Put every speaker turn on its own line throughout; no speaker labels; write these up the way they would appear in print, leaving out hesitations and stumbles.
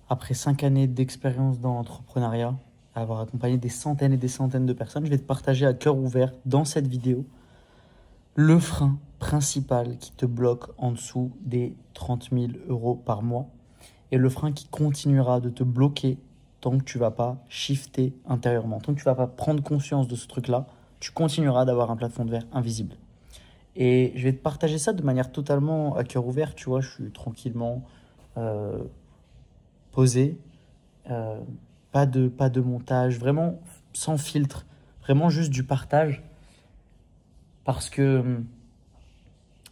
après 5 années d'expérience dans l'entrepreneuriat, avoir accompagné des centaines et des centaines de personnes, je vais te partager à cœur ouvert dans cette vidéo le frein principal qui te bloque en dessous des 30 000 € par mois et le frein qui continuera de te bloquer tant que tu ne vas pas shifter intérieurement. Tant que tu ne vas pas prendre conscience de ce truc-là, tu continueras d'avoir un plafond de verre invisible. Et je vais te partager ça de manière totalement à cœur ouvert, tu vois, je suis tranquillement posé, pas de montage, vraiment sans filtre, vraiment juste du partage, parce que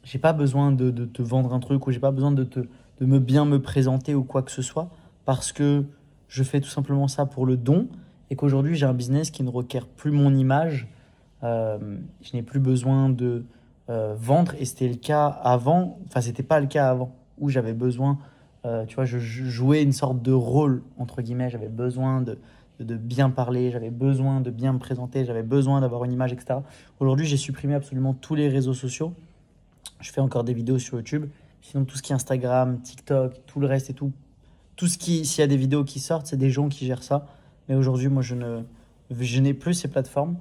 j'ai pas besoin de te vendre un truc ou j'ai pas besoin de bien me présenter ou quoi que ce soit, parce que je fais tout simplement ça pour le don et qu'aujourd'hui j'ai un business qui ne requiert plus mon image, je n'ai plus besoin de vendre et c'était le cas avant, enfin c'était pas le cas avant où j'avais besoin, tu vois, je jouais une sorte de rôle entre guillemets, j'avais besoin de bien parler, j'avais besoin de bien me présenter, j'avais besoin d'avoir une image, etc. Aujourd'hui j'ai supprimé absolument tous les réseaux sociaux, je fais encore des vidéos sur YouTube, sinon tout ce qui est Instagram, TikTok, tout le reste et tout ce qui, s'il y a des vidéos qui sortent, c'est des gens qui gèrent ça, mais aujourd'hui moi je n'ai plus ces plateformes.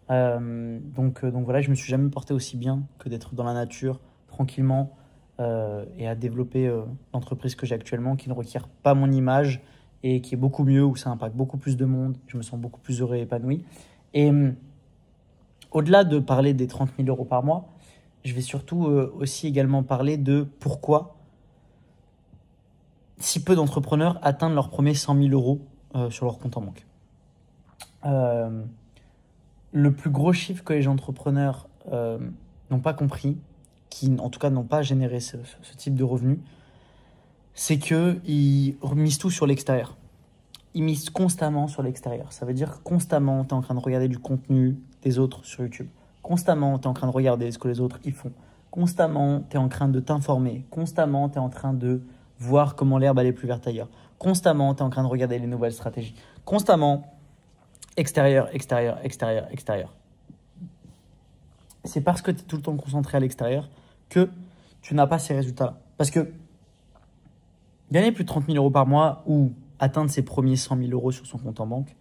Donc voilà, je me suis jamais porté aussi bien que d'être dans la nature, tranquillement, et à développer l'entreprise que j'ai actuellement, qui ne requiert pas mon image et qui est beaucoup mieux, où ça impacte beaucoup plus de monde, je me sens beaucoup plus heureux et épanoui. Et au-delà de parler des 30 000 € par mois, je vais surtout aussi également parler de pourquoi si peu d'entrepreneurs atteignent leurs premiers 100 000 € sur leur compte en banque. Le plus gros chiffre que les entrepreneurs n'ont pas compris, qui en tout cas n'ont pas généré ce type de revenus, c'est qu'ils misent tout sur l'extérieur. Ils misent constamment sur l'extérieur. Ça veut dire que constamment, tu es en train de regarder du contenu des autres sur YouTube. Constamment, tu es en train de regarder ce que les autres y font. Constamment, tu es en train de t'informer. Constamment, tu es en train de voir comment l'herbe elle est plus verte ailleurs. Constamment, tu es en train de regarder les nouvelles stratégies. Constamment, extérieur, extérieur, extérieur, extérieur. C'est parce que tu es tout le temps concentré à l'extérieur que tu n'as pas ces résultats-là. Parce que gagner plus de 30 000 € par mois ou atteindre ses premiers 100 000 € sur son compte en banque,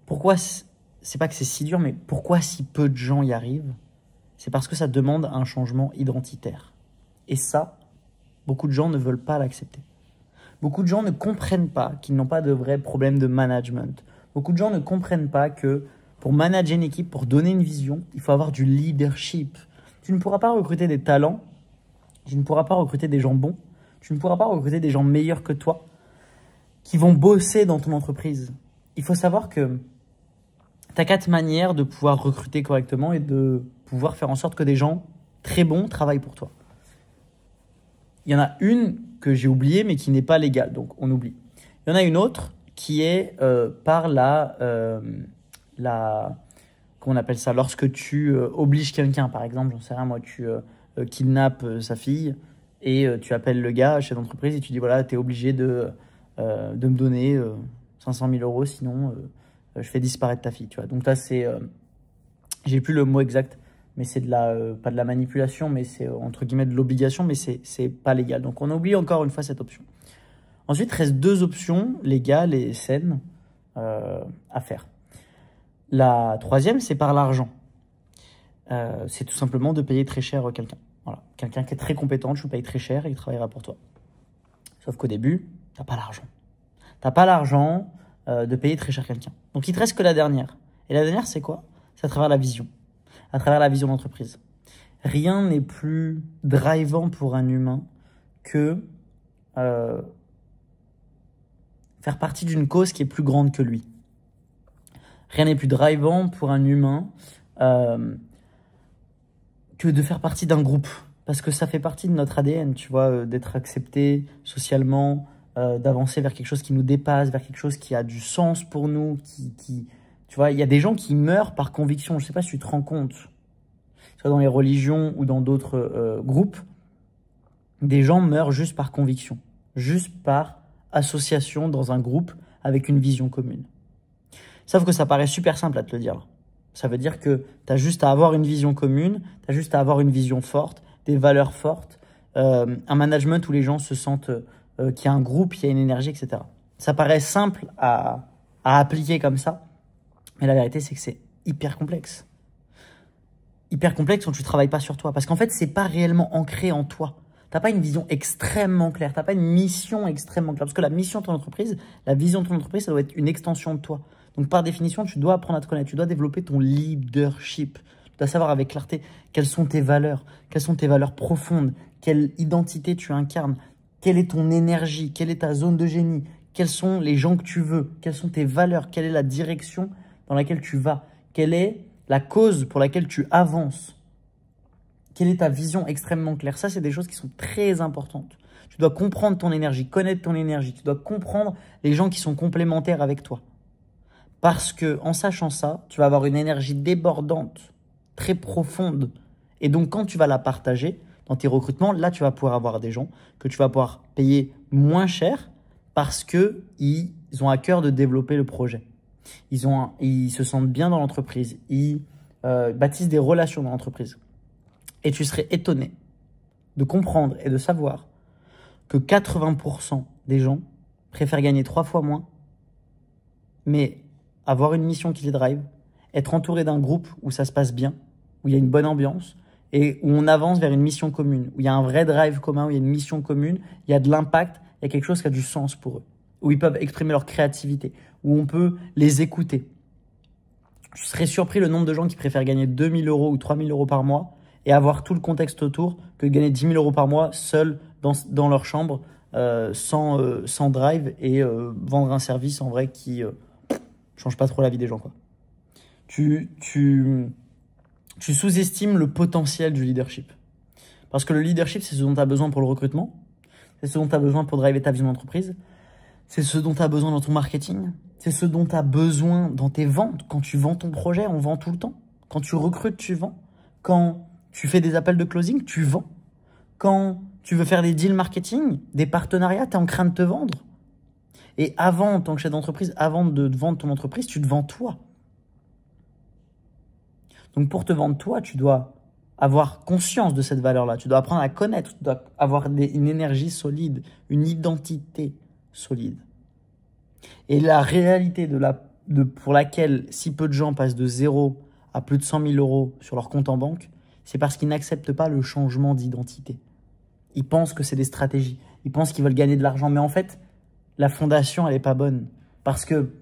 pourquoi c'est pas que c'est si dur, mais pourquoi si peu de gens y arrivent? C'est parce que ça demande un changement identitaire. Et ça, beaucoup de gens ne veulent pas l'accepter. Beaucoup de gens ne comprennent pas qu'ils n'ont pas de vrais problèmes de management. Beaucoup de gens ne comprennent pas que pour manager une équipe, pour donner une vision, il faut avoir du leadership. Tu ne pourras pas recruter des talents, tu ne pourras pas recruter des gens bons, tu ne pourras pas recruter des gens meilleurs que toi qui vont bosser dans ton entreprise. Il faut savoir que tu as 4 manières de pouvoir recruter correctement et de pouvoir faire en sorte que des gens très bons travaillent pour toi. Il y en a une que j'ai oubliée mais qui n'est pas légale, donc on oublie. Il y en a une autre qui est par comment on appelle ça, lorsque tu obliges quelqu'un, par exemple, j'en sais rien moi, tu kidnappes sa fille et tu appelles le gars, chef d'entreprise, et tu dis voilà, tu es obligé de me donner 500 000 €, sinon je fais disparaître ta fille, tu vois. Donc là, c'est, j'ai plus le mot exact, mais c'est pas de la manipulation, mais c'est entre guillemets de l'obligation, mais c'est pas légal. Donc on oublie encore une fois cette option. Ensuite, il reste 2 options légales et saines à faire. La troisième, c'est par l'argent. C'est tout simplement de payer très cher quelqu'un. Voilà. Quelqu'un qui est très compétent, tu le payes très cher et il travaillera pour toi. Sauf qu'au début, tu n'as pas l'argent. Tu n'as pas l'argent de payer très cher quelqu'un. Donc, il ne te reste que la dernière. Et la dernière, c'est quoi? C'est à travers la vision. À travers la vision d'entreprise. Rien n'est plus drivant pour un humain que faire partie d'une cause qui est plus grande que lui. Rien n'est plus drivant pour un humain que de faire partie d'un groupe. Parce que ça fait partie de notre ADN, tu vois, d'être accepté socialement, d'avancer vers quelque chose qui nous dépasse, vers quelque chose qui a du sens pour nous. Tu vois, il y a des gens qui meurent par conviction. Je ne sais pas si tu te rends compte. Soit dans les religions ou dans d'autres groupes, des gens meurent juste par conviction. Juste par association dans un groupe avec une vision commune. Sauf que ça paraît super simple à te le dire. Ça veut dire que tu as juste à avoir une vision commune, tu as juste à avoir une vision forte, des valeurs fortes, un management où les gens se sentent qu'il y a un groupe, il y a une énergie, etc. Ça paraît simple à appliquer comme ça, mais la vérité, c'est que c'est hyper complexe. Hyper complexe quand tu ne travailles pas sur toi. Parce qu'en fait, c'est pas réellement ancré en toi. Tu n'as pas une vision extrêmement claire. Tu n'as pas une mission extrêmement claire. Parce que la mission de ton entreprise, la vision de ton entreprise, ça doit être une extension de toi. Donc, par définition, tu dois apprendre à te connaître. Tu dois développer ton leadership. Tu dois savoir avec clarté quelles sont tes valeurs profondes, quelle identité tu incarnes, quelle est ton énergie, quelle est ta zone de génie, quels sont les gens que tu veux, quelles sont tes valeurs, quelle est la direction dans laquelle tu vas, quelle est la cause pour laquelle tu avances, quelle est ta vision extrêmement claire. Ça, c'est des choses qui sont très importantes. Tu dois comprendre ton énergie, connaître ton énergie. Tu dois comprendre les gens qui sont complémentaires avec toi. Parce que en sachant ça, tu vas avoir une énergie débordante, très profonde. Et donc, quand tu vas la partager dans tes recrutements, là, tu vas pouvoir avoir des gens que tu vas pouvoir payer moins cher parce qu'ils ont à cœur de développer le projet. Ils se sentent bien dans l'entreprise. Ils bâtissent des relations dans l'entreprise. Et tu serais étonné de comprendre et de savoir que 80% des gens préfèrent gagner 3 fois moins, mais avoir une mission qui les drive, être entouré d'un groupe où ça se passe bien, où il y a une bonne ambiance et où on avance vers une mission commune, où il y a un vrai drive commun, où il y a une mission commune, il y a de l'impact, il y a quelque chose qui a du sens pour eux, où ils peuvent exprimer leur créativité, où on peut les écouter. Je serais surpris le nombre de gens qui préfèrent gagner 2 000 € ou 3 000 € par mois et avoir tout le contexte autour que de gagner 10 000 € par mois seuls dans leur chambre, sans drive et vendre un service en vrai qui change pas trop la vie des gens, quoi. Tu sous-estimes le potentiel du leadership. Parce que le leadership, c'est ce dont tu as besoin pour le recrutement, c'est ce dont tu as besoin pour driver ta vision d'entreprise, c'est ce dont tu as besoin dans ton marketing, c'est ce dont tu as besoin dans tes ventes. Quand tu vends ton projet, on vend tout le temps. Quand tu recrutes, tu vends. Quand tu fais des appels de closing, tu vends. Quand tu veux faire des deals marketing, des partenariats, tu es en train de te vendre. Et avant, en tant que chef d'entreprise, avant de vendre ton entreprise, tu te vends toi. Donc pour te vendre toi, tu dois avoir conscience de cette valeur-là. Tu dois apprendre à connaître, tu dois avoir une énergie solide, une identité solide. Et la réalité pour laquelle si peu de gens passent de 0 à plus de 100 000 € sur leur compte en banque, c'est parce qu'ils n'acceptent pas le changement d'identité. Ils pensent que c'est des stratégies. Ils pensent qu'ils veulent gagner de l'argent. Mais en fait, la fondation, elle n'est pas bonne. Parce que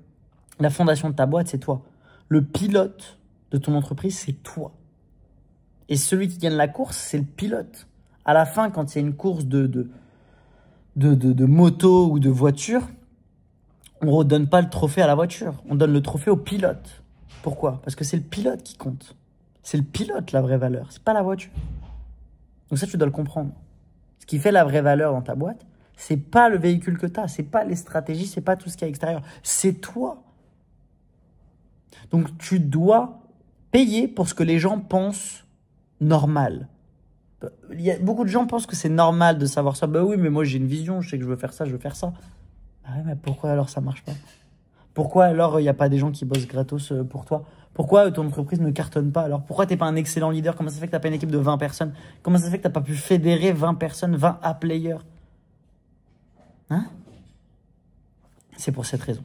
la fondation de ta boîte, c'est toi. Le pilote de ton entreprise, c'est toi. Et celui qui gagne la course, c'est le pilote. À la fin, quand il y a une course de moto ou de voiture, on ne redonne pas le trophée à la voiture. On donne le trophée au pilote. Pourquoi? Parce que c'est le pilote qui compte. C'est le pilote la vraie valeur. C'est pas la voiture. Donc ça, tu dois le comprendre. Ce qui fait la vraie valeur dans ta boîte, c'est pas le véhicule que tu as, c'est pas les stratégies, c'est pas tout ce qu'il y a à l'extérieur. C'est toi. Donc tu dois payer pour ce que les gens pensent normal. Beaucoup de gens pensent que c'est normal de savoir ça. Bah oui, mais moi j'ai une vision, je sais que je veux faire ça, je veux faire ça. Ah ouais, mais pourquoi alors ça marche pas? Pourquoi alors il n'y a pas des gens qui bossent gratos pour toi? Pourquoi ton entreprise ne cartonne pas alors? Pourquoi tu n'es pas un excellent leader? Comment ça fait que tu n'as pas une équipe de 20 personnes? Comment ça fait que tu n'as pas pu fédérer 20 personnes, 20 A-players? Hein? C'est pour cette raison.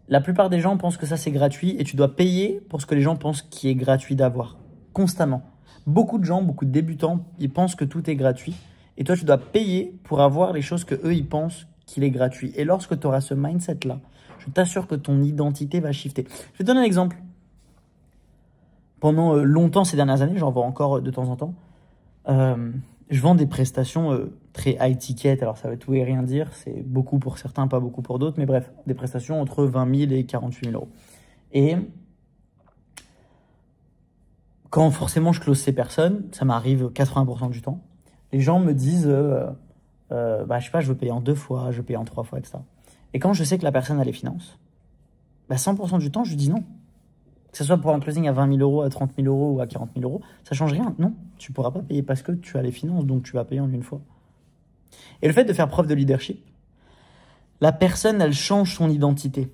La plupart des gens pensent que ça c'est gratuit et tu dois payer pour ce que les gens pensent qui est gratuit d'avoir. Constamment. Beaucoup de gens, beaucoup de débutants, ils pensent que tout est gratuit. Et toi, tu dois payer pour avoir les choses que eux ils pensent qu'il est gratuit. Et lorsque tu auras ce mindset-là, je t'assure que ton identité va shifter. Je vais te donner un exemple. Pendant longtemps, ces dernières années, j'en vends encore de temps en temps, je vends des prestations très high ticket. Alors, ça veut tout et rien dire. C'est beaucoup pour certains, pas beaucoup pour d'autres. Mais bref, des prestations entre 20 000 et 48 000 €. Et quand forcément je close ces personnes, ça m'arrive 80% du temps, les gens me disent, je sais pas, je veux payer en 2 fois, je veux payer en 3 fois, etc. Et quand je sais que la personne a les finances, 100% du temps, je dis non. Que ce soit pour un closing à 20 000 €, à 30 000 € ou à 40 000 €, ça change rien. Non, tu pourras pas payer parce que tu as les finances, donc tu vas payer en une fois. Et le fait de faire preuve de leadership, la personne, elle change son identité.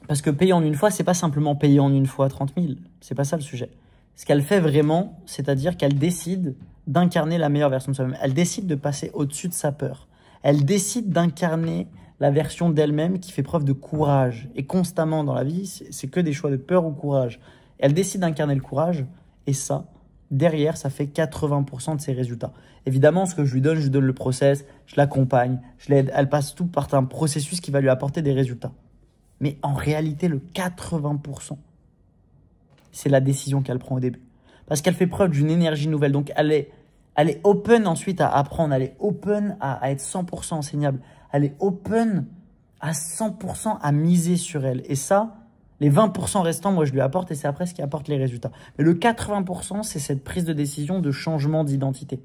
Parce que payer en une fois, c'est pas simplement payer en une fois 30 000. C'est pas ça le sujet. Ce qu'elle fait vraiment, c'est-à-dire qu'elle décide d'incarner la meilleure version de soi-même. Elle décide de passer au-dessus de sa peur. Elle décide d'incarner la version d'elle-même qui fait preuve de courage. Et constamment dans la vie, c'est que des choix de peur ou courage. Elle décide d'incarner le courage et ça, derrière, ça fait 80% de ses résultats. Évidemment, ce que je lui donne le process, je l'accompagne, je l'aide. Elle passe tout par un processus qui va lui apporter des résultats. Mais en réalité, le 80%, c'est la décision qu'elle prend au début. Parce qu'elle fait preuve d'une énergie nouvelle. Donc, elle est open ensuite à apprendre. Elle est open à être 100% enseignable. Elle est open à 100% à miser sur elle. Et ça, les 20% restants, moi, je lui apporte et c'est après ce qui apporte les résultats. Mais le 80%, c'est cette prise de décision de changement d'identité.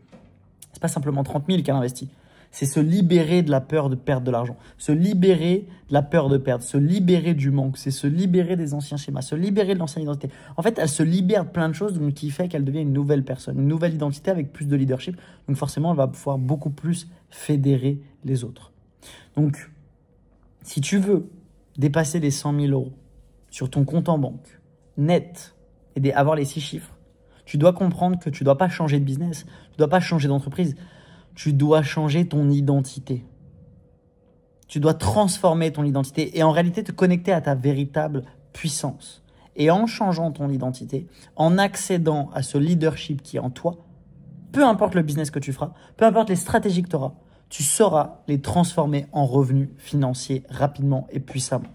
C'est pas simplement 30 000 qu'elle investit. C'est se libérer de la peur de perdre de l'argent, se libérer de la peur de perdre, se libérer du manque, c'est se libérer des anciens schémas, se libérer de l'ancienne identité. En fait, elle se libère de plein de choses donc, qui fait qu'elle devient une nouvelle personne, une nouvelle identité avec plus de leadership. Donc forcément, elle va pouvoir beaucoup plus fédérer les autres. Donc, si tu veux dépasser les 100 000 euros sur ton compte en banque, net, et avoir les 6 chiffres, tu dois comprendre que tu ne dois pas changer de business, tu ne dois pas changer d'entreprise. Tu dois changer ton identité. Tu dois transformer ton identité et en réalité te connecter à ta véritable puissance. Et en changeant ton identité, en accédant à ce leadership qui est en toi, peu importe le business que tu feras, peu importe les stratégies que tu auras, tu sauras les transformer en revenus financiers rapidement et puissamment.